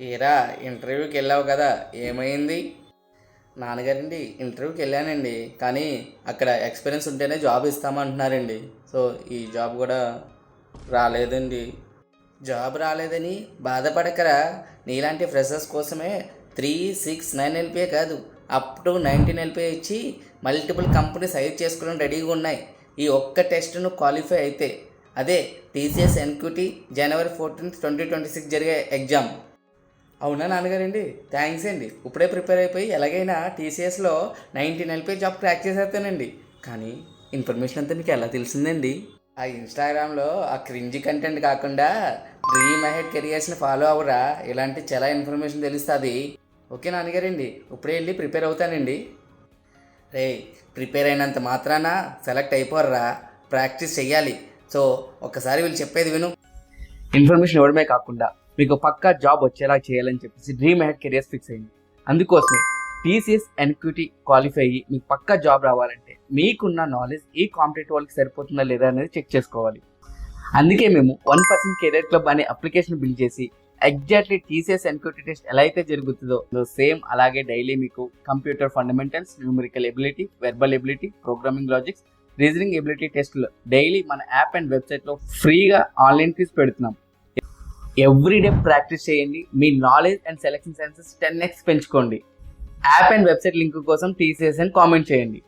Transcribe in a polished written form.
ఏరా ఇంటర్వ్యూకి వెళ్ళావు కదా, ఏమైంది? నాన్నగారండి, ఇంటర్వ్యూకి వెళ్ళానండి. కానీ అక్కడ ఎక్స్పీరియన్స్ ఉంటేనే జాబ్ ఇస్తామంటున్నారండి. సో ఈ జాబ్ కూడా రాలేదండి. జాబ్ రాలేదని బాధపడకరా. నీలాంటి ఫ్రెషర్స్ కోసమే 3, 6, 9 ఎల్పిఏ కాదు, అప్ టు 19 ఎల్పిఏ ఇచ్చి మల్టిపుల్ కంపెనీస్ హైర్ చేసుకోవడం రెడీగా ఉన్నాయి. ఈ ఒక్క టెస్ట్ను క్వాలిఫై అయితే అదే టీసీఎస్ ఎన్క్యూటీ January 14, 2026 జరిగే ఎగ్జామ్. అవునా నాన్నగారండి, థ్యాంక్స్ అండి. ఇప్పుడే ప్రిపేర్ అయిపోయి ఎలాగైనా టీసీఎస్లో 19 ఎల్పిఏ జాబ్ క్రాక్ చేసేస్తానండి. కానీ ఇన్ఫర్మేషన్ అంతా మీకు ఎలా తెలిసిందండి? ఆ ఇన్స్టాగ్రామ్లో ఆ క్రింజీ కంటెంట్ కాకుండా డ్రీమ్ అహెడ్ కెరియర్స్ని ఫాలో అవ్వరా, ఇలాంటి చాలా ఇన్ఫర్మేషన్ తెలుస్తుంది. ఓకే నాన్నగారండి, ఇప్పుడే వెళ్ళి ప్రిపేర్ అవుతానండి. రే, ప్రిపేర్ అయినంత మాత్రాన సెలెక్ట్ అయిపోర్రా, ప్రాక్టీస్ చెయ్యాలి. సో ఒక్కసారి వీళ్ళు చెప్పేది విను. ఇన్ఫర్మేషన్ ఇవ్వడమే కాకుండా మీకు పక్కా జాబ్ వచ్చేలా చేయాలని చెప్పేసి డ్రీమ్ అహెడ్ కెరియర్స్ ఫిక్స్ అయింది. అందుకోసమే టీసీఎస్ ఎన్క్యూటీ క్వాలిఫై అయ్యి మీకు పక్కా జాబ్ రావాలంటే మీకున్న నాలెడ్జ్ ఈ కాంపిటేటివ్ వాళ్ళకి సరిపోతుందా లేదా అనేది చెక్ చేసుకోవాలి. అందుకే మేము 1% కెరియర్ క్లబ్ అనే అప్లికేషన్ బిల్డ్ చేసి ఎగ్జాక్ట్లీ టీసీఎస్ ఎన్క్యూటీ టెస్ట్ ఎలా అయితే జరుగుతుందో సేమ్ అలాగే డైలీ మీకు computer fundamentals, numerical ability, verbal ability, programming logics, reasoning ability టెస్ట్లు డైలీ మన యాప్ అండ్ వెబ్సైట్లో ఫ్రీగా ఆన్లైన్ క్విజ్ పెడుతున్నాం. ఎవ్రీడే ప్రాక్టీస్ చేయండి, మీ knowledge and selection senses 10x పెంచుకోండి. యాప్ అండ్ వెబ్సైట్ లింక్ కోసం టీసీఎస్ అని కామెంట్ చేయండి.